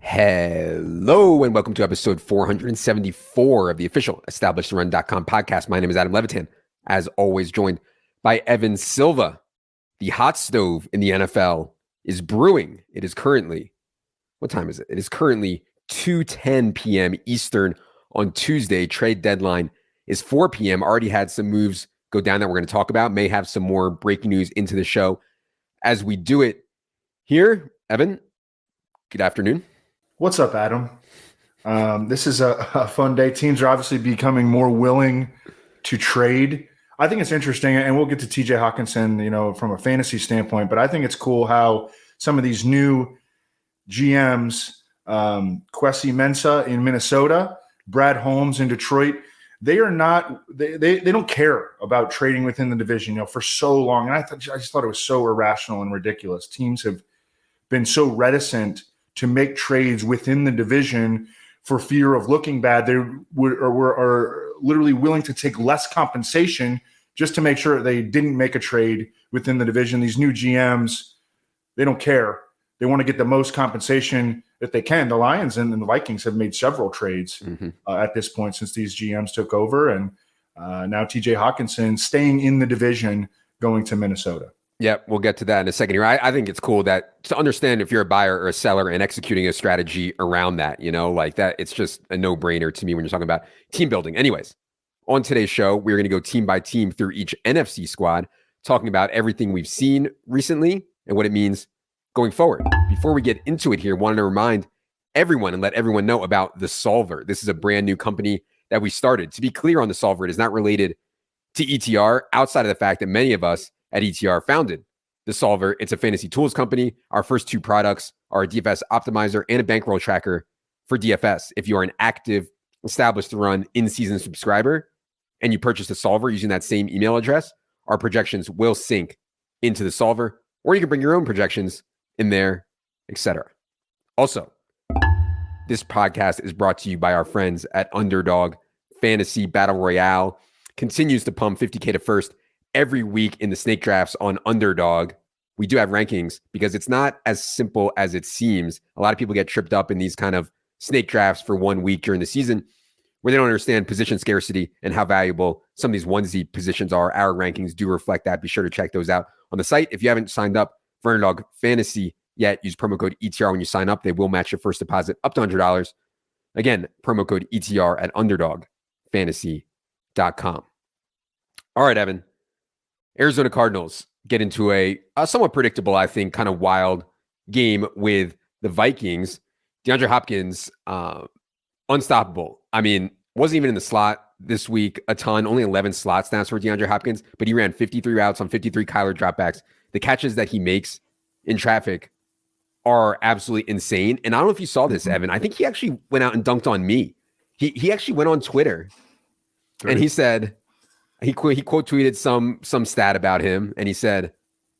Hello and welcome to episode 474 of the official EstablishTheRun.com podcast. My name is Adam Levitan, as always joined by Evan Silva. The hot stove in the NFL is brewing. It is currently, what time is it? It is currently 2:10 p.m. Eastern on Tuesday. Trade deadline is 4 p.m. Already had some moves go down that we're going to talk about. May have some more breaking news into the show as we do it here. Evan, good afternoon. What's up, Adam? This is a fun day. Teams are obviously becoming more willing to trade. I think it's interesting, and we'll get to TJ Hawkinson, from a fantasy standpoint, but I think it's cool how some of these new GMs, Kwesi Mensah in Minnesota, Brad Holmes in Detroit, they don't care about trading within the division, for so long. And I just thought it was so irrational and ridiculous. Teams have been so reticent to make trades within the division for fear of looking bad. They are literally willing to take less compensation just to make sure they didn't make a trade within the division. These new GMs, they don't care. They want to get the most compensation that they can. The Lions and the Vikings have made several trades at this point since these GMs took over. And now TJ Hawkinson staying in the division, going to Minnesota. Yeah, we'll get to that in a second here. I think it's cool that to understand if you're a buyer or a seller and executing a strategy around that, like that, it's just a no-brainer to me when you're talking about team building. Anyways, on today's show, we're going to go team by team through each NFC squad, talking about everything we've seen recently and what it means going forward. Before we get into it here, wanted to remind everyone and let everyone know about The Solver. This is a brand new company that we started. To be clear on The Solver, it is not related to ETR outside of the fact that many of us at ETR founded The Solver. It's a fantasy tools company. Our first two products are a DFS optimizer and a bankroll tracker for DFS. If you are an active, established to run in-season subscriber and you purchase The Solver using that same email address, our projections will sync into The Solver, or you can bring your own projections in there, etc. Also, this podcast is brought to you by our friends at Underdog Fantasy Battle Royale. Continues to pump 50K to first every week in the snake drafts on Underdog. We do have rankings because it's not as simple as it seems. A lot of people get tripped up in these kind of snake drafts for 1 week during the season where they don't understand position scarcity and how valuable some of these onesie positions are. Our rankings do reflect that. Be sure to check those out on the site. If you haven't signed up for Underdog Fantasy yet, use promo code ETR when you sign up. They will match your first deposit up to $100. Again, promo code ETR at UnderdogFantasy.com. All right, Evan. Arizona Cardinals get into a somewhat predictable, I think, kind of wild game with the Vikings. DeAndre Hopkins, unstoppable. I mean, wasn't even in the slot this week a ton, only 11 slot snaps for DeAndre Hopkins, but he ran 53 routes on 53 Kyler dropbacks. The catches that he makes in traffic are absolutely insane. And I don't know if you saw this, Evan. I think he actually went out and dunked on me. He actually went on Twitter and he said, he quote tweeted some stat about him, and he said,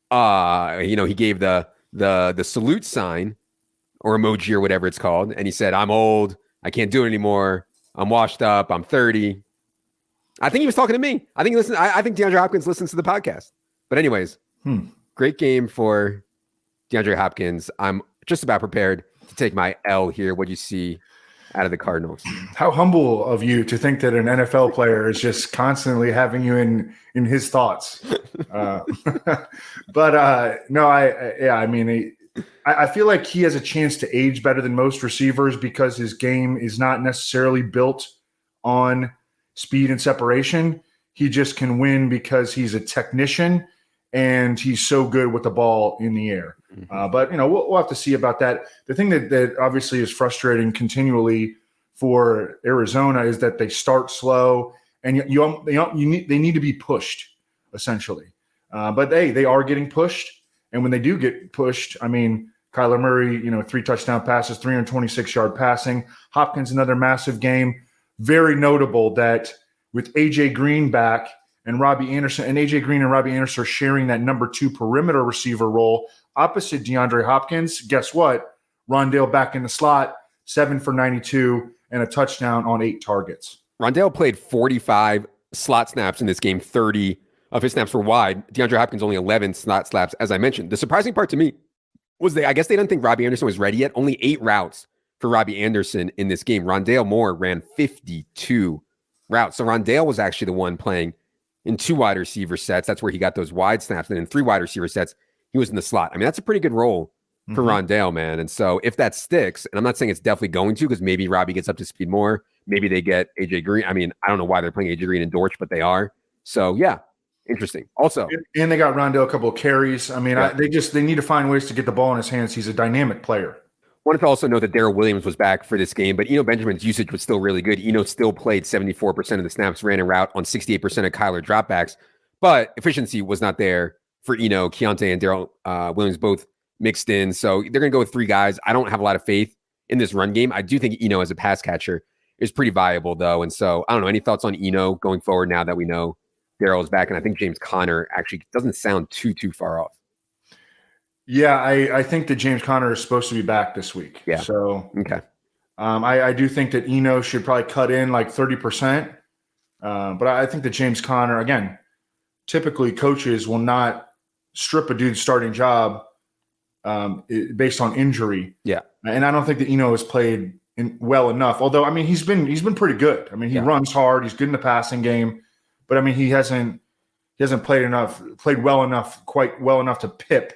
he gave the salute sign or emoji or whatever it's called, and he said, "I'm old, I can't do it anymore. I'm washed up. I'm 30." I think he was talking to me. I think DeAndre Hopkins listens to the podcast. But anyways, great game for DeAndre Hopkins. I'm just about prepared to take my L here. What do you see out of the Cardinals? How humble of you to think that an NFL player is just constantly having you in his thoughts. I feel like he has a chance to age better than most receivers because his game is not necessarily built on speed and separation. He just can win because he's a technician and he's so good with the ball in the air. But we'll have to see about that. The thing that obviously is frustrating continually for Arizona is that they start slow and they need to be pushed essentially. But they are getting pushed, and when they do get pushed, I mean, Kyler Murray, 3 touchdown passes, 326-yard passing. Hopkins, another massive game. Very notable that with AJ Green back and Robbie Anderson, and AJ Green and Robbie Anderson are sharing that number 2 perimeter receiver role opposite DeAndre Hopkins. Guess what? Rondale back in the slot, 7 for 92 and a touchdown on 8 targets. Rondale played 45 slot snaps in this game. 30 of his snaps were wide. DeAndre Hopkins only 11 slot snaps, as I mentioned. The surprising part to me was I guess they didn't think Robbie Anderson was ready yet. Only 8 routes for Robbie Anderson in this game. Rondale Moore ran 52 routes. So Rondale was actually the one playing in 2 wide receiver sets. That's where he got those wide snaps. And in 3 wide receiver sets, he was in the slot. I mean, that's a pretty good role for Rondale, man. And so if that sticks, and I'm not saying it's definitely going to, because maybe Robbie gets up to speed more. Maybe they get AJ Green. I mean, I don't know why they're playing AJ Green and Dortch, but they are. So yeah, interesting. Also, and they got Rondale a couple of carries. I mean, they need to find ways to get the ball in his hands. He's a dynamic player. Wanted to also know that Darrell Williams was back for this game, but Eno Benjamin's usage was still really good. Eno still played 74% of the snaps, ran a route on 68% of Kyler dropbacks, but efficiency was not there for Eno. Keontae and Darrell Williams both mixed in, so they're going to go with 3 guys. I don't have a lot of faith in this run game. I do think Eno as a pass catcher is pretty viable, though, and so I don't know. Any thoughts on Eno going forward now that we know Darrell is back? And I think James Conner actually doesn't sound too far off. Yeah, I think that James Conner is supposed to be back this week. Yeah. So okay. I do think that Eno should probably cut in like 30%. But I think that James Conner, again, typically coaches will not strip a dude's starting job based on injury. Yeah. And I don't think that Eno has played well enough. Although, I mean, he's been pretty good. I mean, he runs hard. He's good in the passing game. But I mean, he hasn't played well enough, quite well enough to pip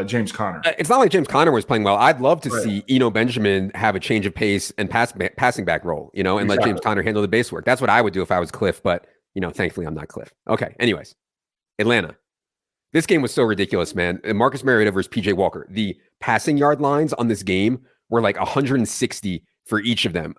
James Conner. It's not like James Conner was playing well. I'd love to see Eno Benjamin have a change of pace and passing back role, and let James Conner handle the base work. That's what I would do if I was Cliff, but thankfully I'm not Cliff. Okay. Anyways, Atlanta. This game was so ridiculous, man. Marcus Mariota versus PJ Walker. The passing yard lines on this game were like 160 for each of them.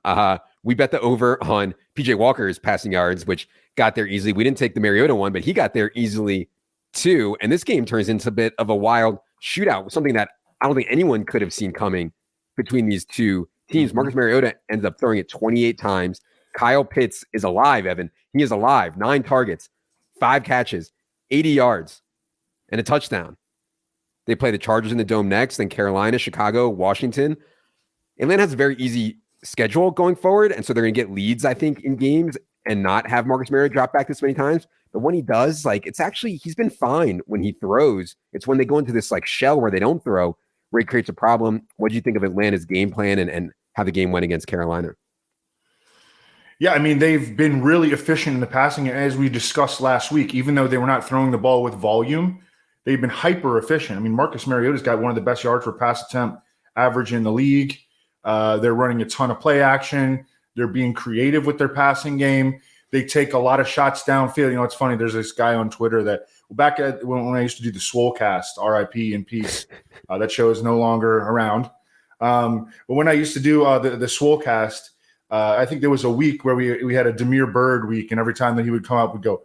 We bet the over on PJ Walker's passing yards, which got there easily. We didn't take the Mariota one, but he got there easily too. And this game turns into a bit of a wild shootout, something that I don't think anyone could have seen coming between these two teams. Marcus Mariota ends up throwing it 28 times. Kyle Pitts is alive, Evan. He is alive. 9 targets, 5 catches, 80 yards, and a touchdown. They play the Chargers in the Dome next, then Carolina, Chicago, Washington. Atlanta has a very easy schedule going forward, and so they're going to get leads, I think, in games and not have Marcus Mariota drop back this many times. But when he does, he's been fine when he throws. It's when they go into this shell where they don't throw, where he creates a problem. What do you think of Atlanta's game plan and how the game went against Carolina? Yeah, I mean, they've been really efficient in the passing. As we discussed last week, even though they were not throwing the ball with volume, they've been hyper efficient. I mean, Marcus Mariota's got one of the best yards per pass attempt average in the league. They're running a ton of play action. They're being creative with their passing game. They take a lot of shots downfield. It's funny. There's this guy on Twitter that back when I used to do the Swolecast, RIP in peace, that show is no longer around. But when I used to do the Swolecast, I think there was a week where we had a Demir Bird week, and every time that he would come up, we'd go,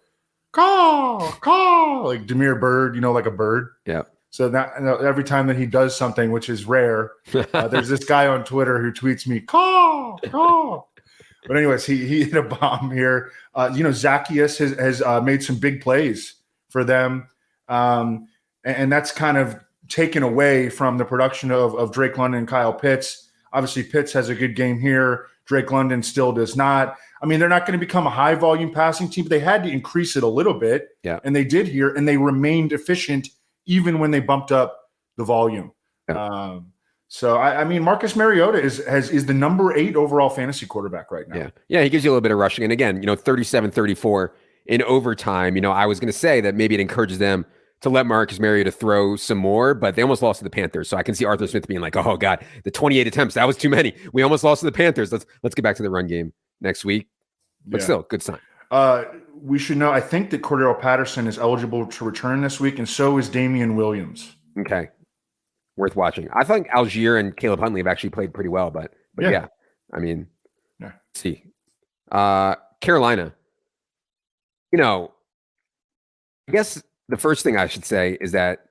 caw, like Demir Bird, like a bird. Yeah. So that every time that he does something, which is rare, there's this guy on Twitter who tweets me, caw. But anyways, he hit a bomb here. Zacchaeus has made some big plays for them. And that's kind of taken away from the production of Drake London and Kyle Pitts. Obviously, Pitts has a good game here. Drake London still does not. I mean, they're not going to become a high-volume passing team, but they had to increase it a little bit. Yeah. And they did here, and they remained efficient even when they bumped up the volume. Yeah. So, I mean, Marcus Mariota is the number 8 overall fantasy quarterback right now. Yeah, he gives you a little bit of rushing. And again, 37-34 in overtime. I was going to say that maybe it encourages them to let Marcus Mariota throw some more, but they almost lost to the Panthers. So I can see Arthur Smith being like, oh, God, the 28 attempts, that was too many. We almost lost to the Panthers. Let's get back to the run game next week. But still, good sign. We should know, I think that Cordero Patterson is eligible to return this week, and so is Damian Williams. Okay. Worth watching. I think Algier and Caleb Huntley have actually played pretty well, but yeah. I mean, let's see. Carolina, I guess the first thing I should say is that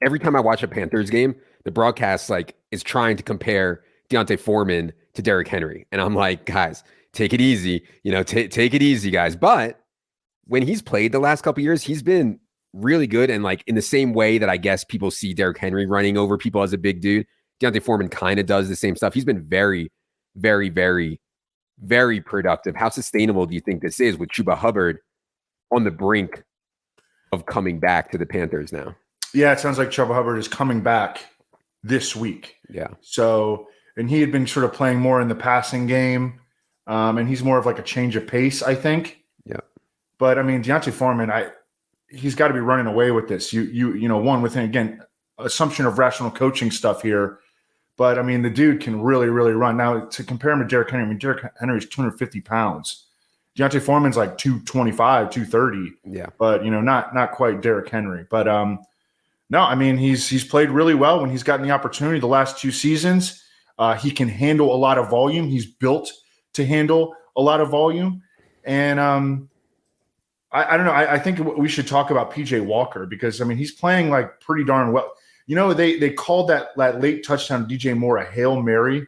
every time I watch a Panthers game, the broadcast is trying to compare Deontay Foreman to Derrick Henry. And I'm like, guys, take it easy, take it easy, guys. But when he's played the last couple of years, he's been really good. And in the same way that I guess people see Derrick Henry running over people as a big dude, Deontay Foreman kind of does the same stuff. He's been very, very, very, very productive. How sustainable do you think this is with Chuba Hubbard on the brink of coming back to the Panthers now? Yeah, it sounds like Chuba Hubbard is coming back this week. Yeah. So and he had been sort of playing more in the passing game, and he's more of like a change of pace, I think. Yeah. But I mean, Deontay Foreman, he's got to be running away with this. You know, one within, again, assumption of rational coaching stuff here. But I mean, the dude can really, really run. Now, to compare him to Derrick Henry, I mean, Derrick Henry's 250 pounds. Deontay Foreman's like 225, 230. Yeah. But, you know, not quite Derrick Henry. But no, I mean, he's played really well when he's gotten the opportunity the last 2 seasons. He can handle a lot of volume. He's built to handle a lot of volume. And I don't know. I think we should talk about PJ Walker because, I mean, he's playing like pretty darn well. You know, they called that late touchdown to DJ Moore a Hail Mary.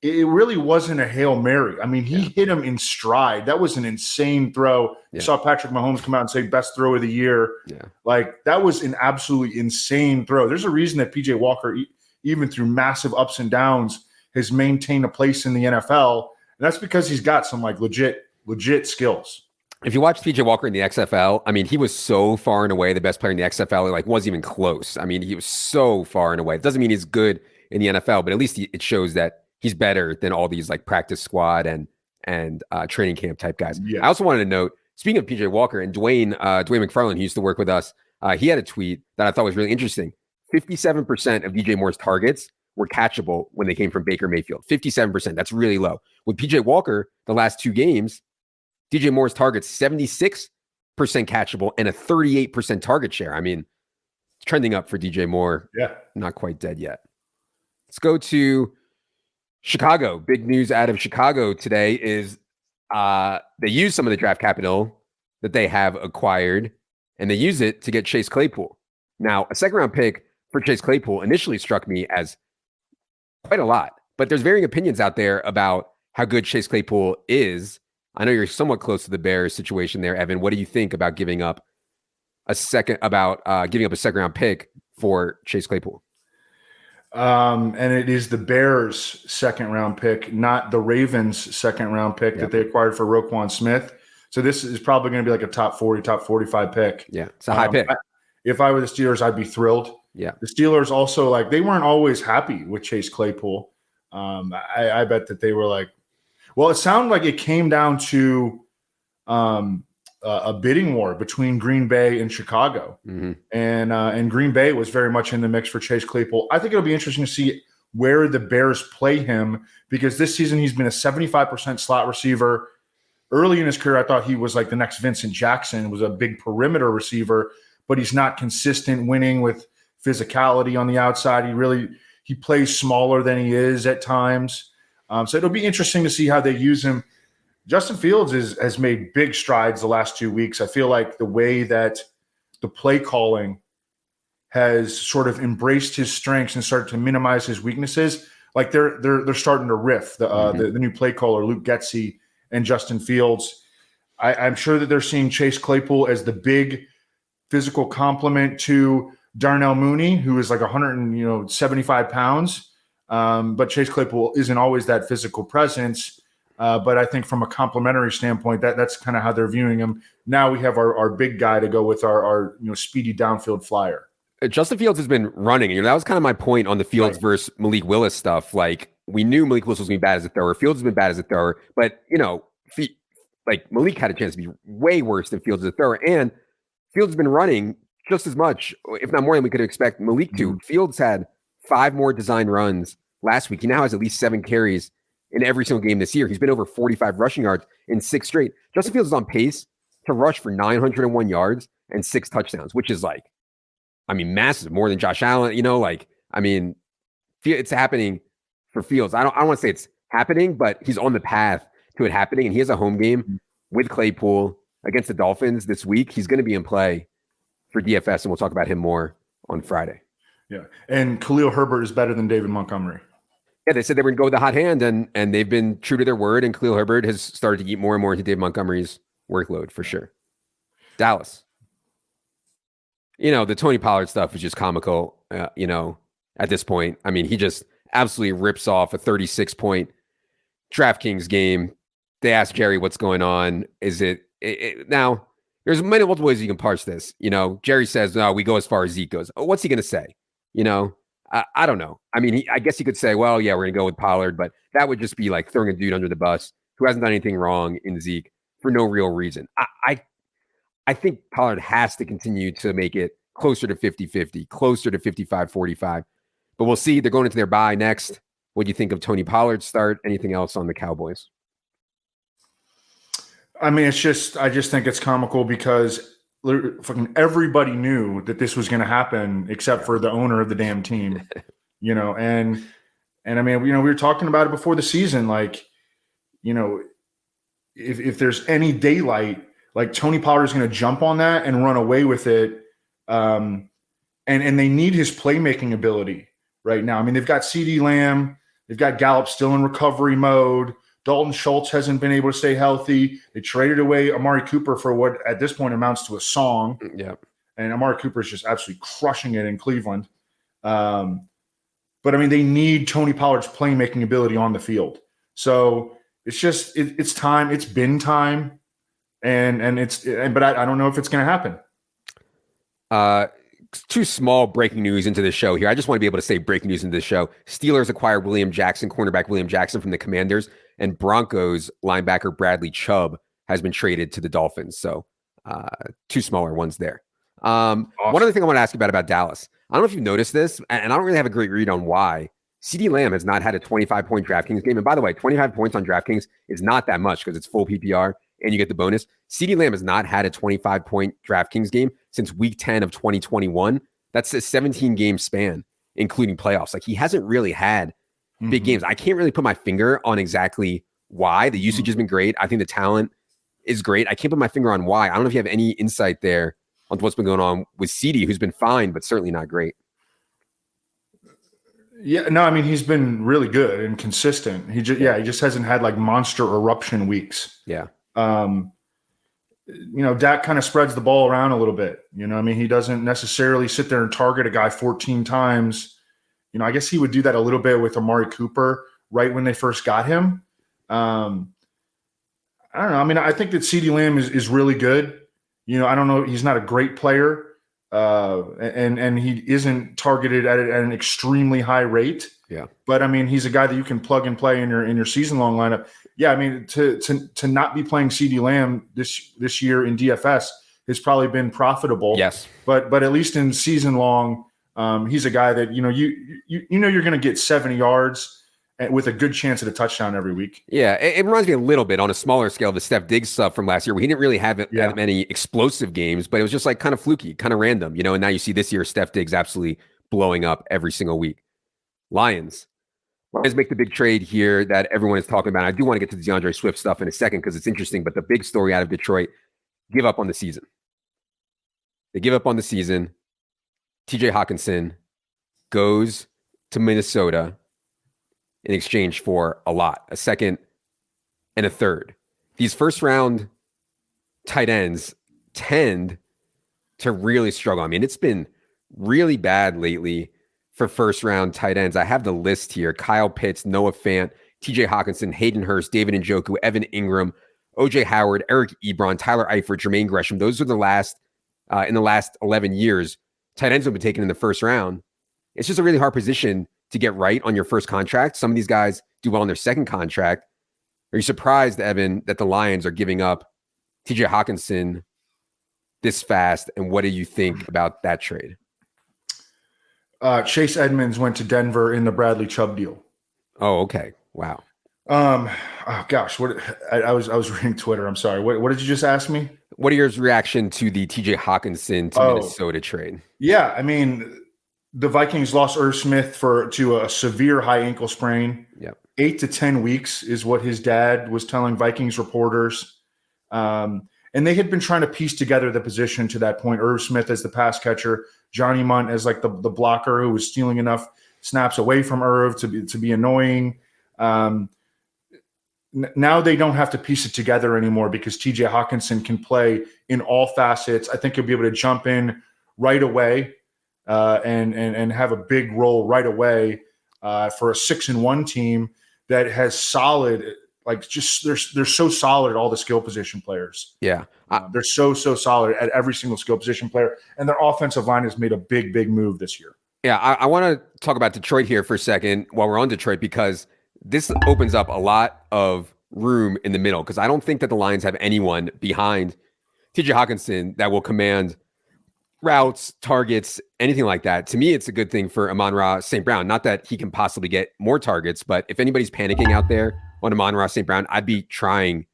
It really wasn't a Hail Mary. I mean, he hit him in stride. That was an insane throw. You saw Patrick Mahomes come out and say best throw of the year. Yeah. Like, that was an absolutely insane throw. There's a reason that PJ Walker, even through massive ups and downs, has maintained a place in the NFL. And that's because he's got some like legit skills. If you watch PJ Walker in the XFL, I mean, he was so far and away the best player in the XFL. It like wasn't even close. I mean, he was so far and away. It doesn't mean he's good in the NFL, but at least it shows that he's better than all these like practice squad and training camp type guys. Yeah. I also wanted to note, speaking of PJ Walker and Dwayne McFarland, who used to work with us, he had a tweet that I thought was really interesting. 57% of DJ Moore's targets were catchable when they came from Baker Mayfield. 57%. That's really low. With PJ Walker, the last 2 games, DJ Moore's targets 76% catchable and a 38% target share. I mean, it's trending up for DJ Moore. Yeah. Not quite dead yet. Let's go to Chicago. Big news out of Chicago today is they use some of the draft capital that they have acquired and they use it to get Chase Claypool. Now, a second round pick for Chase Claypool initially struck me as quite a lot, but there's varying opinions out there about how good Chase Claypool is. I know you're somewhat close to the Bears situation there, Evan. What do you think about giving up a second round pick for Chase Claypool? And it is the Bears' second round pick, not the Ravens' second round pick that they acquired for Roquan Smith. So this is probably going to be like a top 40, top 45 pick. Yeah, it's a high pick. If I were the Steelers, I'd be thrilled. Yeah. The Steelers also, like, they weren't always happy with Chase Claypool. I bet that they were like, well, it sounded like it came down to a bidding war between Green Bay and Chicago. Mm-hmm. And Green Bay was very much in the mix for Chase Claypool. I think it'll be interesting to see where the Bears play him because this season he's been a 75% slot receiver. Early in his career, I thought he was like the next Vincent Jackson, was a big perimeter receiver, but he's not consistent winning with physicality on the outside. He plays smaller than he is at times. So it'll be interesting to see how they use him. Justin Fields has made big strides the last 2 weeks. I feel like the way that the play calling has sort of embraced his strengths and started to minimize his weaknesses. Like they're starting to riff. The new play caller, Luke Getsy, and Justin Fields. I'm sure that they're seeing Chase Claypool as the big physical complement to Darnell Mooney, who is like 175 pounds. But Chase Claypool isn't always that physical presence. But I think from a complimentary standpoint, that's kind of how they're viewing him. Now we have our big guy to go with our speedy downfield flyer. Justin Fields has been running. That was kind of my point on the Fields versus Malik Willis stuff. Like, we knew Malik Willis was going to be bad as a thrower. Fields has been bad as a thrower. But, like Malik had a chance to be way worse than Fields as a thrower. And Fields has been running just as much, if not more than we could expect Malik to. Fields had 5 more design runs last week. He now has at least 7 carries in every single game this year. He's been over 45 rushing yards in 6 straight. Justin Fields is on pace to rush for 901 yards and 6 touchdowns, which is like, massive, more than Josh Allen. It's happening for Fields. I don't want to say it's happening, but he's on the path to it happening. And he has a home game with Claypool against the Dolphins this week. He's going to be in play for DFS, and we'll talk about him more on Friday. Yeah. And Khalil Herbert is better than David Montgomery. Yeah, they said they were going to go with the hot hand, and they've been true to their word, and Khalil Herbert has started to eat more and more into David Montgomery's workload for sure. Dallas. The Tony Pollard stuff is just comical, at this point. He just absolutely rips off a 36-point DraftKings game. They asked Jerry what's going on. Is it now, there's multiple ways you can parse this. Jerry says, no, we go as far as Zeke goes. What's he going to say? I don't know. I mean, I guess you could say, well, yeah, we're going to go with Pollard, but that would just be like throwing a dude under the bus who hasn't done anything wrong in Zeke for no real reason. I think Pollard has to continue to make it closer to 50-50, closer to 55-45. But we'll see. They're going into their bye next. What do you think of Tony Pollard's start? Anything else on the Cowboys? I mean, I just think it's comical because fucking everybody knew that this was going to happen except for the owner of the damn team, and I mean, we were talking about it before the season, like, if there's any daylight, like Tony Pollard is going to jump on that and run away with it. And they need his playmaking ability right now. I mean, they've got CeeDee Lamb, they've got Gallup still in recovery mode. Dalton Schultz hasn't been able to stay healthy. They traded away Amari Cooper for what at this point amounts to a song. Yeah. And Amari Cooper is just absolutely crushing it in Cleveland. But I mean, they need Tony Pollard's playmaking ability on the field. So it's just, it's time. It's been time. But I don't know if it's going to happen. Two small breaking news into the show here. I just want to be able to say breaking news into the show. Steelers acquired cornerback William Jackson from the Commanders, and Broncos linebacker Bradley Chubb has been traded to the Dolphins. So two smaller ones there. Awesome. One other thing I want to ask you about Dallas. I don't know if you've noticed this, and I don't really have a great read on why. CeeDee Lamb has not had a 25-point DraftKings game. And by the way, 25 points on DraftKings is not that much because it's full PPR and you get the bonus. CeeDee Lamb has not had a 25-point DraftKings game since week 10 of 2021. That's a 17-game span, including playoffs. Like, he hasn't really had big games. I can't really put my finger on exactly why. The usage has been great. I think the talent is great. I can't put my finger on why. I don't know if you have any insight there on what's been going on with CeeDee, who's been fine, but certainly not great. Yeah, no, I mean, he's been really good and consistent. He just hasn't had like monster eruption weeks. Yeah. Dak kind of spreads the ball around a little bit. I mean, he doesn't necessarily sit there and target a guy 14 times. I guess he would do that a little bit with Amari Cooper right when they first got him. I don't know. I mean, I think that CeeDee Lamb is really good. I don't know. He's not a great player. And he isn't targeted at an extremely high rate. Yeah. But I mean, he's a guy that you can plug and play in your season long lineup. Yeah. I mean, to not be playing CeeDee Lamb this year in DFS has probably been profitable. Yes. But at least in season long, he's a guy that, you're going to get 70 yards with a good chance at a touchdown every week. Yeah, it reminds me a little bit on a smaller scale of the Steph Diggs stuff from last year, where he didn't really have that many explosive games, but it was just like kind of fluky, kind of random, and now you see this year Steph Diggs absolutely blowing up every single week. Lions make the big trade here that everyone is talking about. I do want to get to the DeAndre Swift stuff in a second because it's interesting, but the big story out of Detroit, give up on the season. They give up on the season. TJ Hawkinson goes to Minnesota in exchange for a second and a third. These first round tight ends tend to really struggle. I mean, it's been really bad lately for first round tight ends. I have the list here: Kyle Pitts, Noah Fant, TJ Hawkinson, Hayden Hurst, David Njoku, Evan Ingram, OJ Howard, Eric Ebron, Tyler Eifert, Jermaine Gresham. Those are the last, in the last 11 years, tight ends have been taken in the first round. It's just a really hard position to get right on your first contract. Some of these guys do well on their second contract. Are you surprised, Evan, that the Lions are giving up TJ Hawkinson this fast? And what do you think about that trade? Chase Edmonds went to Denver in the Bradley Chubb deal. Oh, okay. Wow. Oh gosh, what I was reading Twitter. I'm sorry. What did you just ask me? What are your reaction to the TJ Hawkinson to Minnesota trade? Yeah, I mean, the Vikings lost Irv Smith to a severe high ankle sprain. Yep. 8 to 10 weeks is what his dad was telling Vikings reporters. And they had been trying to piece together the position to that point. Irv Smith as the pass catcher, Johnny Munt as like the blocker who was stealing enough snaps away from Irv to be annoying. Now they don't have to piece it together anymore because TJ Hawkinson can play in all facets. I think he'll be able to jump in right away. And have a big role right away for a 6-1 team that has solid, like just they're so solid at all the skill position players. Yeah, they're so solid at every single skill position player, and their offensive line has made a big move this year. Yeah, I want to talk about Detroit here for a second while we're on Detroit, because this opens up a lot of room in the middle, because I don't think that the Lions have anyone behind TJ Hawkinson that will command routes, targets, anything like that. To me, it's a good thing for Amon-Ra St. Brown. Not that he can possibly get more targets, but if anybody's panicking out there on Amon-Ra St. Brown, I'd be trying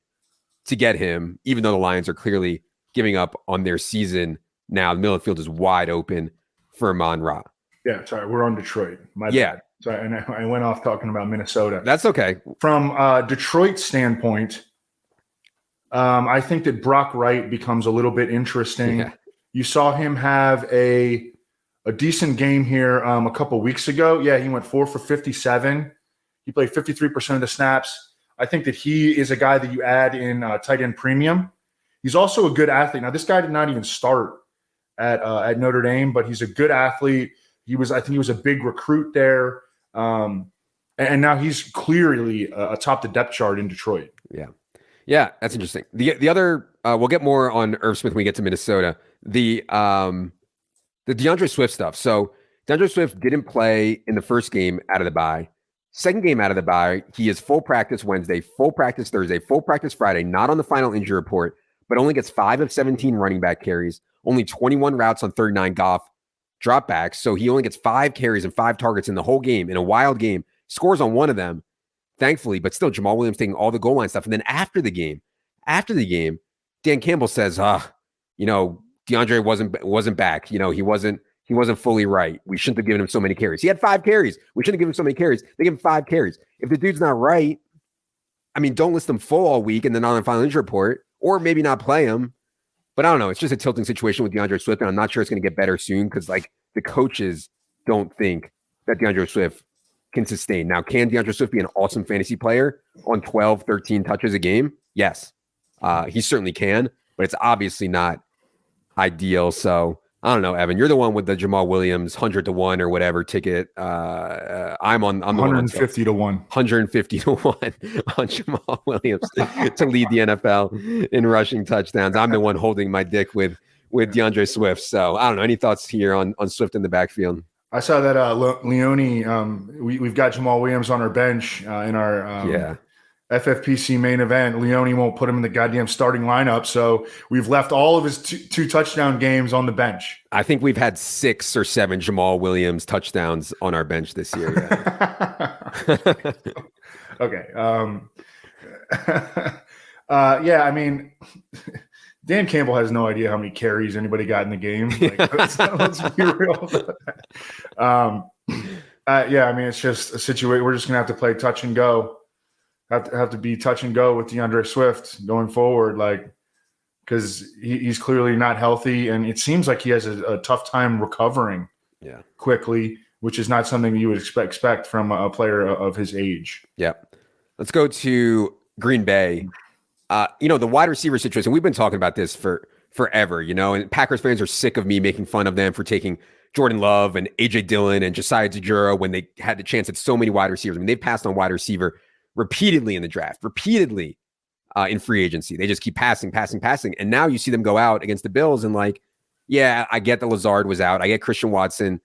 to get him, even though the Lions are clearly giving up on their season now. The middle of the field is wide open for Amon-Ra. Yeah, sorry, we're on Detroit. My bad. Sorry, and I went off talking about Minnesota. That's okay. From Detroit's standpoint, I think that Brock Wright becomes a little bit interesting. Yeah. You saw him have a decent game here a couple weeks ago. Yeah, he went 4 for 57. He played 53% of the snaps. I think that he is a guy that you add in tight end premium. He's also a good athlete. Now, this guy did not even start at Notre Dame, but he's a good athlete. I think he was a big recruit there. And now he's clearly atop the depth chart in Detroit. Yeah. Yeah, that's interesting. The other, we'll get more on Irv Smith when we get to Minnesota. The DeAndre Swift stuff. So DeAndre Swift didn't play in the first game out of the bye. Second game out of the bye, he is full practice Wednesday, full practice Thursday, full practice Friday, not on the final injury report, but only gets 5 of 17 running back carries, only 21 routes on 39 Goff dropbacks. So he only gets 5 carries and 5 targets in the whole game, in a wild game, scores on one of them, thankfully, but still Jamal Williams taking all the goal line stuff. And then after the game, Dan Campbell says, DeAndre wasn't back. He wasn't fully right. We shouldn't have given him so many carries. He had 5 carries. We shouldn't have given him so many carries. They give him 5 carries. If the dude's not right, I mean, don't list him full all week and then on the final injury report, or maybe not play him. But I don't know. It's just a tilting situation with DeAndre Swift, and I'm not sure it's going to get better soon, because the coaches don't think that DeAndre Swift can sustain. Now, can DeAndre Swift be an awesome fantasy player on 12, 13 touches a game? Yes, he certainly can, but it's obviously not ideal. So I don't know, Evan, you're the one with the Jamal Williams 100-1 or whatever ticket. I'm the 150 to 1. 150 to 1 on Jamal Williams to lead the NFL in rushing touchdowns. I'm the one holding my dick with DeAndre Swift. So I don't know. Any thoughts here on Swift in the backfield? I saw that Leone, we've got Jamal Williams on our bench in our FFPC main event. Leone won't put him in the goddamn starting lineup, so we've left all of his two touchdown games on the bench. I think we've had 6 or 7 Jamal Williams touchdowns on our bench this year. Yeah. Okay. I mean, Dan Campbell has no idea how many carries anybody got in the game. Let's be real. I mean, it's just a situation. We're just gonna have to play touch and go. Have to be touch and go with DeAndre Swift going forward, because he's clearly not healthy, and it seems like he has a tough time recovering quickly, which is not something you would expect from a player of his age. Yeah. Let's go to Green Bay. The wide receiver situation, we've been talking about this for forever, and Packers fans are sick of me making fun of them for taking Jordan Love and AJ Dillon and Josiah Deguara when they had the chance at so many wide receivers. I mean, they've passed on wide receiver repeatedly in the draft, repeatedly in free agency. They just keep passing. And now you see them go out against the Bills and I get that Lazard was out. I get Christian Watson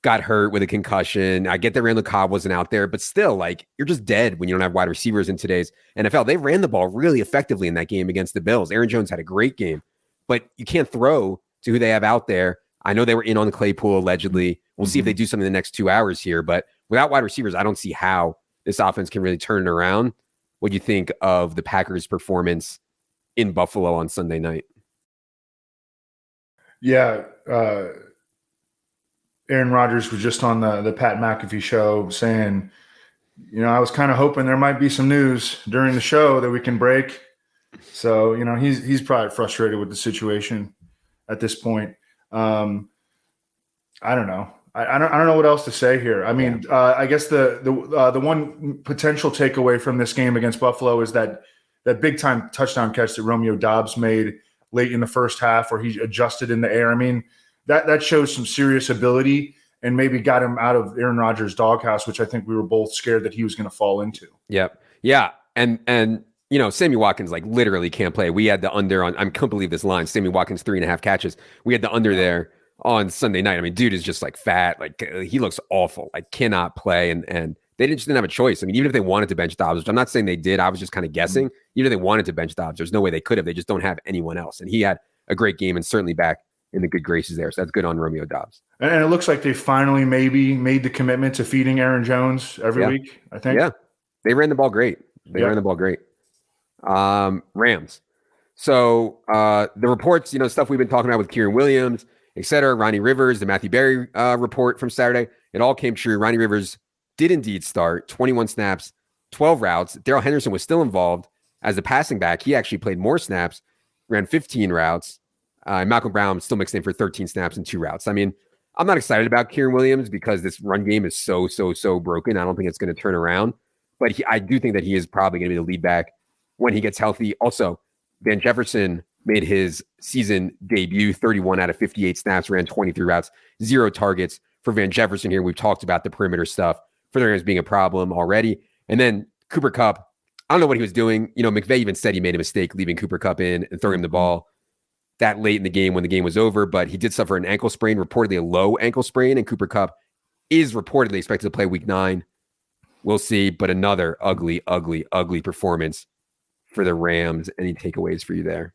got hurt with a concussion. I get that Randall Cobb wasn't out there, but still, you're just dead when you don't have wide receivers in today's NFL. They ran the ball really effectively in that game against the Bills. Aaron Jones had a great game, but you can't throw to who they have out there. I know they were in on Claypool allegedly. We'll see if they do something in the next 2 hours here, but without wide receivers, I don't see how this offense can really turn it around. What do you think of the Packers' performance in Buffalo on Sunday night? Yeah, Aaron Rodgers was just on the Pat McAfee show saying, I was kind of hoping there might be some news during the show that we can break. So, he's probably frustrated with the situation at this point. I don't know. I don't know what else to say here. I mean, I guess the one potential takeaway from this game against Buffalo is that big time touchdown catch that Romeo Doubs made late in the first half, where he adjusted in the air. I mean, that shows some serious ability and maybe got him out of Aaron Rodgers' doghouse, which I think we were both scared that he was going to fall into. Yep. Yeah. And Sammy Watkins literally can't play. We had the under on, I couldn't believe this line. Sammy Watkins 3.5 catches. We had the under there on Sunday night. I mean, dude is just like fat. Like he looks awful. Like cannot play. And they just didn't have a choice. I mean, even if they wanted to bench Dobbs, which I'm not saying they did, I was just kind of guessing. Even if they wanted to bench Dobbs, there's no way they could have. They just don't have anyone else. And he had a great game and certainly back in the good graces there. So that's good on Romeo Dobbs. And it looks like they finally maybe made the commitment to feeding Aaron Jones every week, I think. Yeah. They ran the ball great. Ran the ball great. Rams. So the reports, stuff we've been talking about with Kieran Williams, et cetera, Ronnie Rivers, the Matthew Berry report from Saturday, it all came true. Ronnie Rivers did indeed start 21 snaps, 12 routes. Darrell Henderson was still involved as a passing back. He actually played more snaps, ran 15 routes. And Malcolm Brown still mixed in for 13 snaps and 2 routes. I mean, I'm not excited about Kieran Williams because this run game is so broken. I don't think it's going to turn around. But I do think that he is probably going to be the lead back when he gets healthy. Also, Van Jefferson made his season debut, 31 out of 58 snaps, ran 23 routes, 0 targets for Van Jefferson here. We've talked about the perimeter stuff for the Rams being a problem already. And then Cooper Kupp, I don't know what he was doing. McVay even said he made a mistake leaving Cooper Kupp in and throwing him the ball that late in the game when the game was over, but he did suffer an ankle sprain, reportedly a low ankle sprain, and Cooper Kupp is reportedly expected to play week 9. We'll see, but another ugly performance for the Rams. Any takeaways for you there?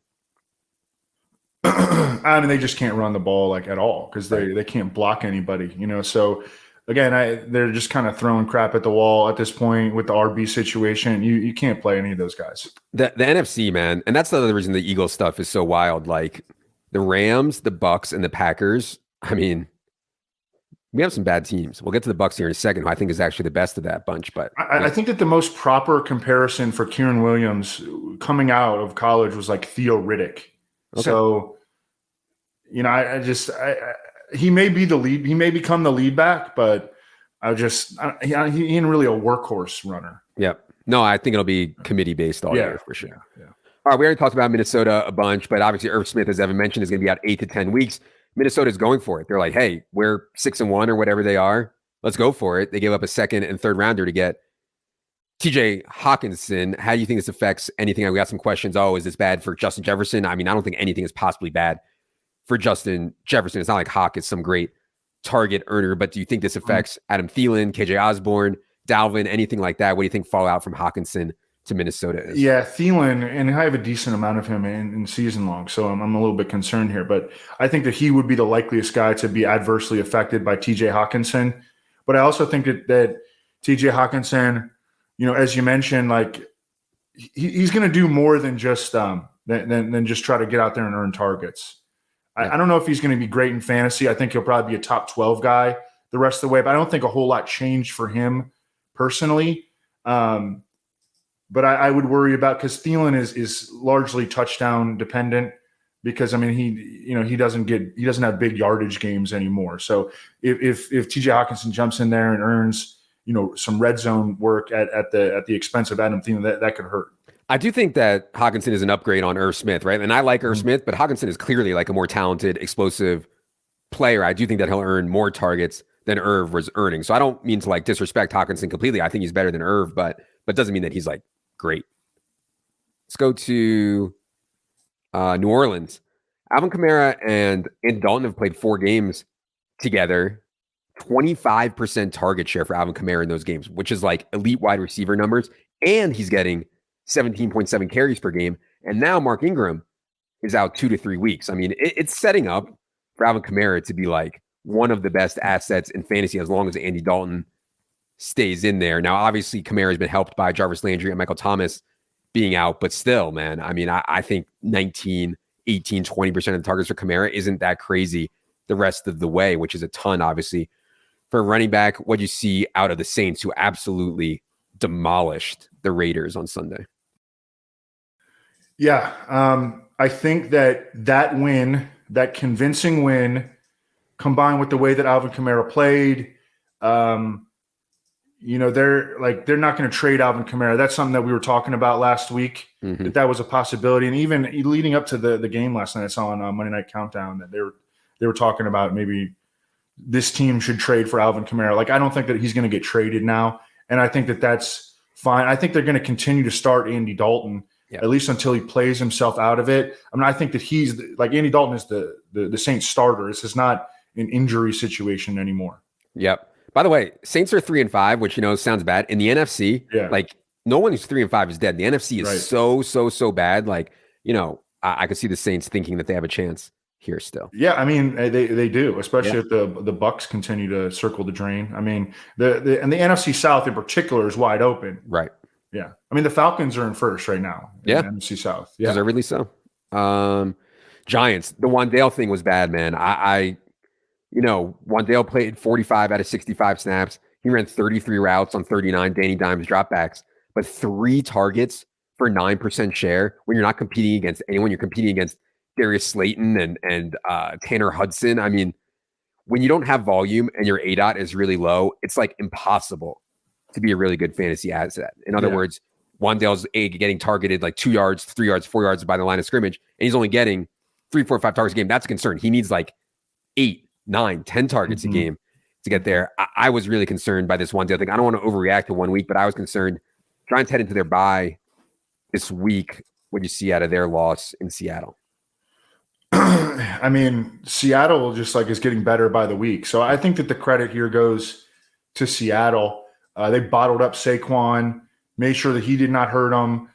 I mean, they just can't run the ball like at all because they can't block anybody, So again, they're just kind of throwing crap at the wall at this point with the RB situation. You can't play any of those guys. The NFC, man, and that's the other reason the Eagles stuff is so wild. Like the Rams, the Bucks, and the Packers. I mean, we have some bad teams. We'll get to the Bucks here in a second, who I think is actually the best of that bunch. But I think that the most proper comparison for Kieran Williams coming out of college was like Theo Riddick. Okay. So, he may be the lead. He may become the lead back, but he ain't really a workhorse runner. Yep. No, I think it'll be committee based all year for sure. Yeah. All right, we already talked about Minnesota a bunch, but obviously Irv Smith, as Evan mentioned, is going to be out 8 to 10 weeks. Minnesota's going for it. They're like, hey, we're 6-1 or whatever they are. Let's go for it. They gave up a second and third rounder to get TJ Hawkinson. How do you think this affects anything? We got some questions. Oh, is this bad for Justin Jefferson? I mean, I don't think anything is possibly bad for Justin Jefferson. It's not like Hawk is some great target earner, but do you think this affects Adam Thielen, KJ Osborne, Dalvin, anything like that? What do you think fallout from Hawkinson to Minnesota is? Yeah, Thielen, and I have a decent amount of him in season long, so I'm a little bit concerned here, but I think that he would be the likeliest guy to be adversely affected by TJ Hawkinson. But I also think that TJ Hawkinson, as you mentioned, like he's going to do more than just than just try to get out there and earn targets. I don't know if he's going to be great in fantasy. I think he'll probably be a top 12 guy the rest of the way, but I don't think a whole lot changed for him personally. But I would worry about, because Thielen is largely touchdown dependent, because I mean he doesn't have big yardage games anymore. So if TJ Hawkinson jumps in there and earns some red zone work at the expense of Adam Thielen, that could hurt. I do think that Hawkinson is an upgrade on Irv Smith, right? And I like Irv Smith, but Hawkinson is clearly like a more talented, explosive player. I do think that he'll earn more targets than Irv was earning. So I don't mean to like disrespect Hawkinson completely. I think he's better than Irv, but doesn't mean that he's like great. Let's go to New Orleans. Alvin Kamara and Andy Dalton have played 4 games together. 25% target share for Alvin Kamara in those games, which is like elite wide receiver numbers. And he's getting 17.7 carries per game. And now Mark Ingram is out 2 to 3 weeks. I mean, it's setting up for Alvin Kamara to be like one of the best assets in fantasy as long as Andy Dalton stays in there. Now, obviously, Kamara has been helped by Jarvis Landry and Michael Thomas being out, but still, man, I mean, I think 19, 18, 20% of the targets for Kamara isn't that crazy the rest of the way, which is a ton, obviously. For a running back, what do you see out of the Saints, who absolutely demolished the Raiders on Sunday? Yeah, I think that win, that convincing win, combined with the way that Alvin Kamara played, they're not going to trade Alvin Kamara. That's something that we were talking about last week, that was a possibility. And even leading up to the game last night, I saw on Monday Night Countdown that they were talking about maybe this team should trade for Alvin Kamara. Like, I don't think that he's going to get traded now, and I think that that's fine. I think they're going to continue to start Andy Dalton. at least until he plays himself out of it. I mean, I think that he's like Andy Dalton is the Saints starter. This is not an injury situation anymore. Yep. By the way, Saints are 3-5, which, sounds bad. In the NFC, like no one who's 3-5 is dead. The NFC is so bad. Like, I could see the Saints thinking that they have a chance here still. Yeah, I mean, they do, especially if the Bucs continue to circle the drain. I mean, and the NFC South in particular is wide open. Right. Yeah. I mean, the Falcons are in first right now. In the NFC South. Yeah. Deservedly so. Giants, the Wan'Dale thing was bad, man. Wan'Dale played 45 out of 65 snaps. He ran 33 routes on 39 Danny Dimes dropbacks, but 3 targets for 9% share when you're not competing against anyone. You're competing against Darius Slayton and Tanner Hudson. I mean, when you don't have volume and your ADOT is really low, it's like impossible to be a really good fantasy asset. In other words, Wan'Dale's getting targeted like 2 yards, 3 yards, 4 yards by the line of scrimmage, and he's only getting 3, 4, 5 targets a game. That's a concern. He needs like 8, 9, 10 targets a game to get there. I was really concerned by this Wan'Dale thing. I don't want to overreact to 1 week, but I was concerned. Giants head into their bye this week. What do you see out of their loss in Seattle? I mean, Seattle just like is getting better by the week. So I think that the credit here goes to Seattle. They bottled up Saquon, made sure that he did not hurt him.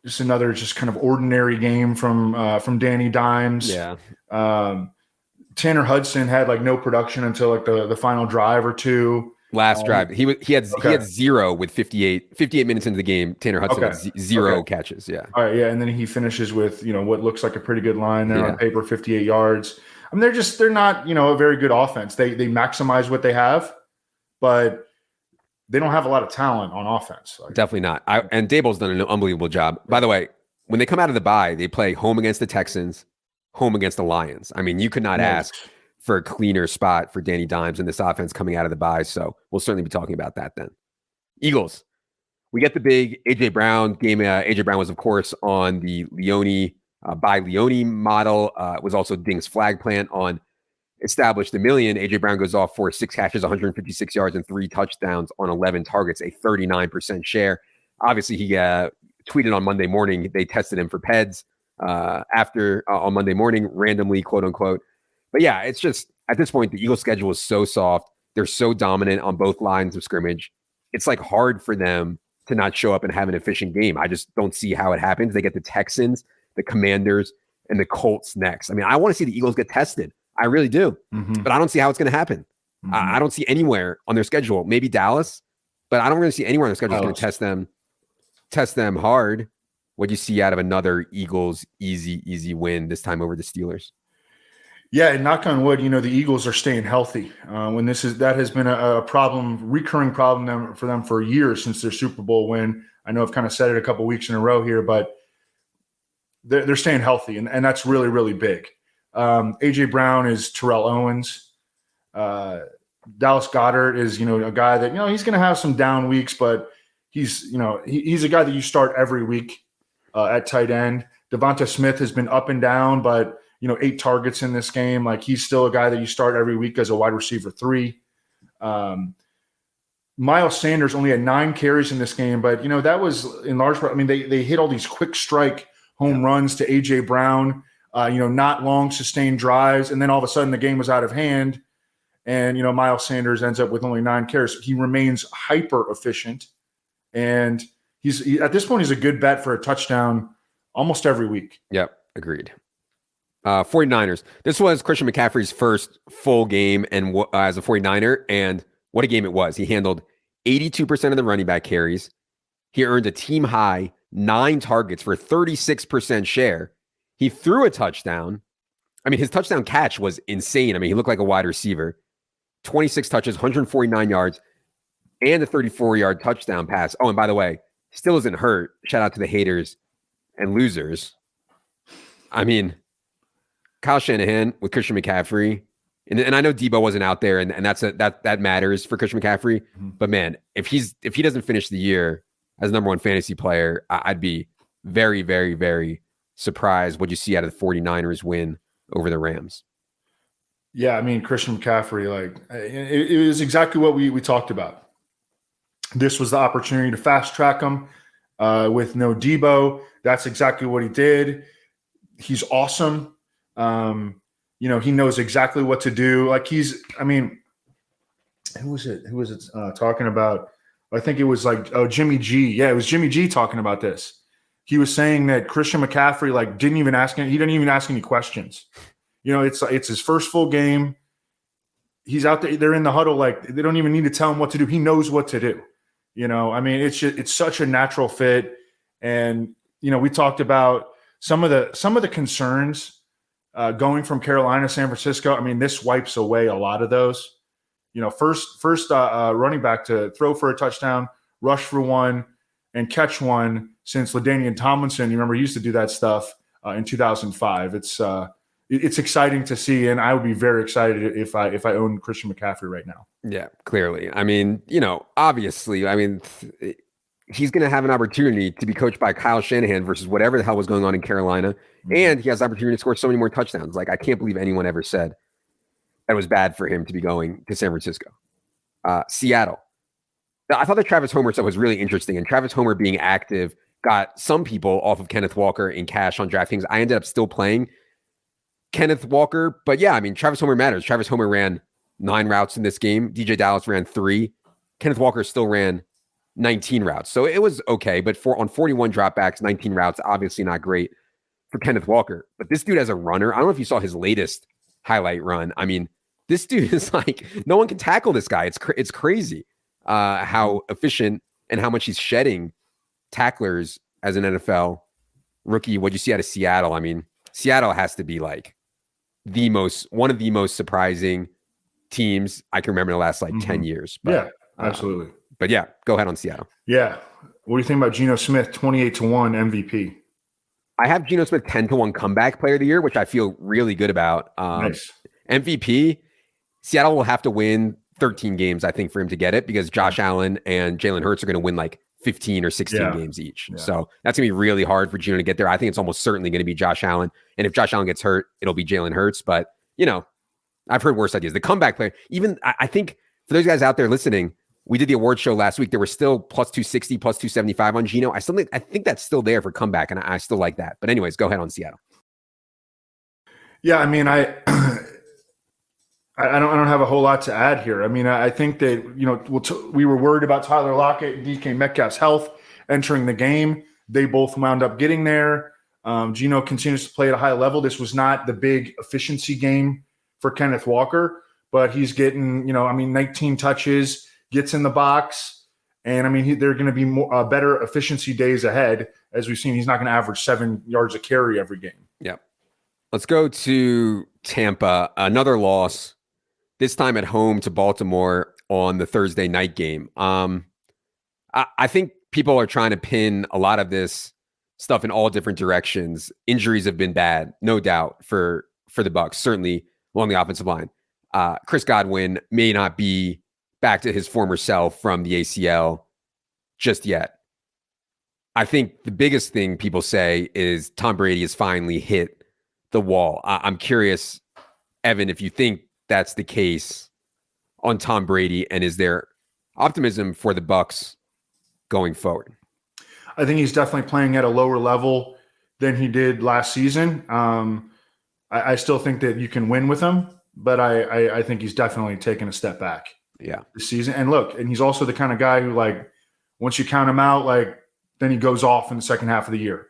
Just another just kind of ordinary game from Danny Dimes. Yeah. Tanner Hudson had like no production until like the final drive or two. Last drive. He had 0 with 58 minutes into the game. Tanner Hudson had 0 catches. Yeah. All right. Yeah. And then he finishes with, what looks like a pretty good line there on paper, 58 yards. I mean, they're not, a very good offense. They maximize what they have, but they don't have a lot of talent on offense. Definitely not. And Daboll's done an unbelievable job. By the way, when they come out of the bye, they play home against the Texans, home against the Lions. I mean, you could not ask for a cleaner spot for Danny Dimes in this offense coming out of the bye. So we'll certainly be talking about that then. Eagles. We get the big A.J. Brown game. A.J. Brown was, of course, on the by Leone model. Was also Ding's flag plant on Established a Million. A.J. Brown goes off for 6 catches, 156 yards, and 3 touchdowns on 11 targets, a 39% share. Obviously, he tweeted on Monday morning. They tested him for PEDs on Monday morning, randomly, quote unquote. But yeah, it's just at this point, the Eagles' schedule is so soft. They're so dominant on both lines of scrimmage. It's like hard for them to not show up and have an efficient game. I just don't see how it happens. They get the Texans, the Commanders, and the Colts next. I mean, I want to see the Eagles get tested. I really do. But I don't see how it's going to happen. I don't see anywhere on their schedule. Maybe Dallas, but I don't really see anywhere on their schedule that's going to test them hard. What do you see out of another Eagles easy win, this time over the Steelers? Yeah, and knock on wood, the Eagles are staying healthy. That has been a recurring problem for them for years since their Super Bowl win. I know I've kind of said it a couple weeks in a row here, but they're staying healthy, and that's really, really big. A.J. Brown is Terrell Owens. Dallas Goedert is, a guy that, he's going to have some down weeks, but he's a guy that you start every week at tight end. Devonta Smith has been up and down, but 8 targets in this game. Like, he's still a guy that you start every week as a wide receiver 3. Miles Sanders only had 9 carries in this game, but that was in large part. I mean, they hit all these quick strike home runs to A.J. Brown. Not long sustained drives, and then all of a sudden the game was out of hand, and Miles Sanders ends up with only 9 carries. He remains hyper efficient, and at this point he's a good bet for a touchdown almost every week. Yep, agreed. 49ers. This was Christian McCaffrey's first full game and as a 49er, and what a game it was. He handled 82% of the running back carries. He earned a team high 9 targets for 36% share. He threw a touchdown. I mean, his touchdown catch was insane. I mean, he looked like a wide receiver. 26 touches, 149 yards, and a 34-yard touchdown pass. Oh, and by the way, still isn't hurt. Shout out to the haters and losers. I mean, Kyle Shanahan with Christian McCaffrey, and I know Debo wasn't out there, and that matters for Christian McCaffrey. But man, if he doesn't finish the year as number 1 fantasy player, I'd be very, very, very surprised. What you see out of the 49ers win over the Rams? Yeah, I mean, Christian McCaffrey, like it was exactly what we talked about. this was the opportunity to fast track him with no Debo. That's exactly what he did. He's awesome. He knows exactly what to do. Like who was it? Who was it talking about? I think it was Jimmy G. Yeah, it was Jimmy G talking about this. He was saying that Christian McCaffrey didn't even ask any questions. It's his first full game. He's out there. They're in the huddle. They don't even need to tell him what to do. He knows what to do. It's such a natural fit. And we talked about some of the concerns going from Carolina to San Francisco. This wipes away a lot of those. First running back to throw for a touchdown, rush for one, and catch one since LaDainian Tomlinson. You remember he used to do that stuff in 2005. It's exciting to see, and I would be very excited if I owned Christian McCaffrey right now. Yeah, clearly. Obviously, he's going to have an opportunity to be coached by Kyle Shanahan versus whatever the hell was going on in Carolina, and he has the opportunity to score so many more touchdowns. I can't believe anyone ever said that it was bad for him to be going to San Francisco. Seattle. I thought the Travis Homer stuff was really interesting, and Travis Homer being active got some people off of Kenneth Walker in cash on DraftKings. I ended up still playing Kenneth Walker, but yeah, Travis Homer matters. Travis Homer ran 9 routes in this game. DJ Dallas ran 3. Kenneth Walker still ran 19 routes. So it was okay, but on 41 dropbacks, 19 routes, obviously not great for Kenneth Walker. But this dude as a runner, I don't know if you saw his latest highlight run. This dude is no one can tackle this guy. It's crazy how efficient and how much he's shedding tacklers as an NFL rookie. What'd you see out of Seattle? Seattle has to be one of the most surprising teams I can remember in the last 10 years. But, yeah, absolutely. But yeah, go ahead on Seattle. Yeah. What do you think about Geno Smith, 28-1 MVP? I have Geno Smith 10-1 comeback player of the year, which I feel really good about. Nice. MVP, Seattle will have to win 13 games, I think, for him to get it, because Josh Allen and Jalen Hurts are going to win 15 or 16 games each. Yeah. So that's going to be really hard for Geno to get there. I think it's almost certainly going to be Josh Allen. And if Josh Allen gets hurt, it'll be Jalen Hurts. But, I've heard worse ideas. The comeback player, even I think for those guys out there listening, we did the award show last week. There were still plus 260, plus 275 on Geno. I think that's still there for comeback, and I still like that. But anyways, go ahead on Seattle. Yeah, I don't have a whole lot to add here. I think that, we were worried about Tyler Lockett and DK Metcalf's health entering the game. They both wound up getting there. Geno continues to play at a high level. This was not the big efficiency game for Kenneth Walker, but he's getting, 19 touches, gets in the box. And they're going to be more better efficiency days ahead. As we've seen, he's not going to average 7 yards a carry every game. Yeah. Let's go to Tampa. Another loss. This time at home to Baltimore on the Thursday night game. I think people are trying to pin a lot of this stuff in all different directions. Injuries have been bad, no doubt, for the Bucs, certainly along the offensive line. Chris Godwin may not be back to his former self from the ACL just yet. I think the biggest thing people say is Tom Brady has finally hit the wall. I'm curious, Evan, if you think that's the case on Tom Brady, and is there optimism for the Bucs going forward? I think he's definitely playing at a lower level than he did last season. I still think that you can win with him, but I think he's definitely taken a step back. Yeah, this season. And look, and he's also the kind of guy who, once you count him out, then he goes off in the second half of the year.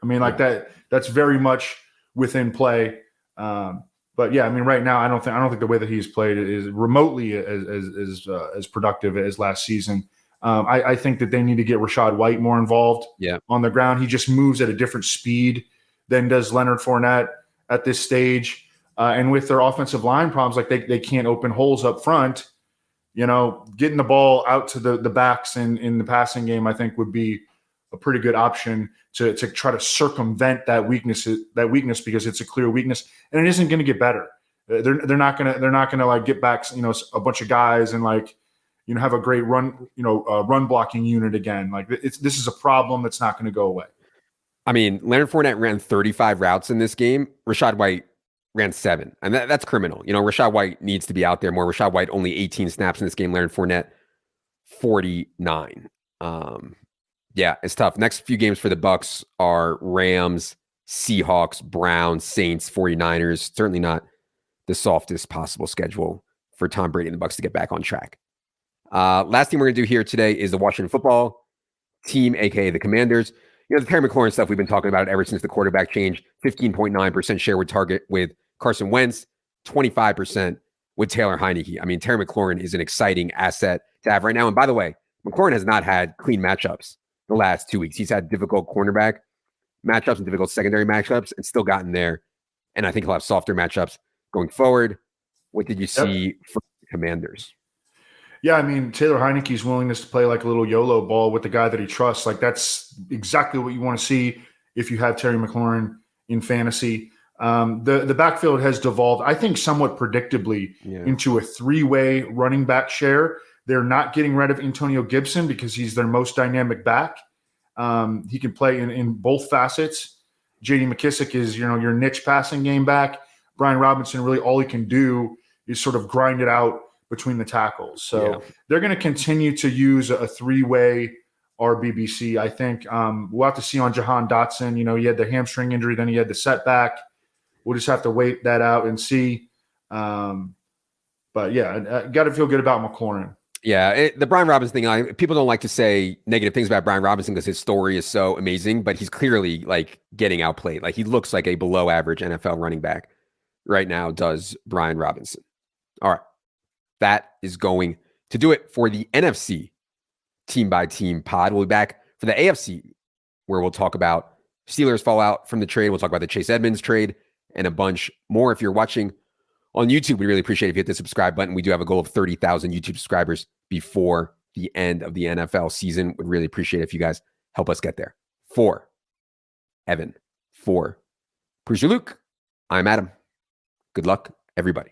That's very much within play. But yeah, right now I don't think the way that he's played is remotely as productive as last season. I think that they need to get Rachaad White more involved on the ground. He just moves at a different speed than does Leonard Fournette at this stage. And with their offensive line problems, they can't open holes up front. Getting the ball out to the backs in the passing game, I think, would be a pretty good option to try to circumvent that weakness because it's a clear weakness, and it isn't going to get better. They're not gonna get back a bunch of guys and have a great run blocking unit again. This is a problem that's not going to go away. Leonard Fournette ran 35 routes in this game. Rachaad White ran 7, and that's criminal. Rachaad White needs to be out there more. Rachaad White only 18 snaps in this game. Leonard Fournette 49. Yeah, it's tough. Next few games for the Bucs are Rams, Seahawks, Browns, Saints, 49ers. Certainly not the softest possible schedule for Tom Brady and the Bucs to get back on track. Last thing we're going to do here today is the Washington football team, aka the Commanders. The Terry McLaurin stuff, we've been talking about it ever since the quarterback change. 15.9% share with target with Carson Wentz, 25% with Taylor Heineke. I mean, Terry McLaurin is an exciting asset to have right now. And by the way, McLaurin has not had clean matchups the last 2 weeks. He's had difficult cornerback matchups and difficult secondary matchups and still gotten there. And I think he'll have softer matchups going forward. What did you see from the Commanders? Yeah, I mean, Taylor Heineke's willingness to play like a little YOLO ball with the guy that he trusts, like that's exactly what you want to see if you have Terry McLaurin in fantasy. The backfield has devolved, I think, somewhat predictably into a three-way running back share. They're not getting rid of Antonio Gibson because he's their most dynamic back. He can play in both facets. J.D. McKissick is, your niche passing game back. Brian Robinson, really all he can do is sort of grind it out between the tackles. So they're going to continue to use a three-way RBBC. I think we'll have to see on Jahan Dotson. He had the hamstring injury, then he had the setback. We'll just have to wait that out and see. But yeah, I got to feel good about McLaurin. Yeah, the Brian Robinson thing, people don't like to say negative things about Brian Robinson because his story is so amazing, but he's clearly getting outplayed. He looks like a below average NFL running back right now, does Brian Robinson. All right. That is going to do it for the NFC team by team pod. We'll be back for the AFC, where we'll talk about Steelers fallout from the trade. We'll talk about the Chase Edmonds trade and a bunch more. If you're watching on YouTube, we really appreciate if you hit the subscribe button. We do have a goal of 30,000 YouTube subscribers before the end of the NFL season. Would really appreciate if you guys help us get there. For Evan, for Producer Luke, I'm Adam. Good luck, everybody.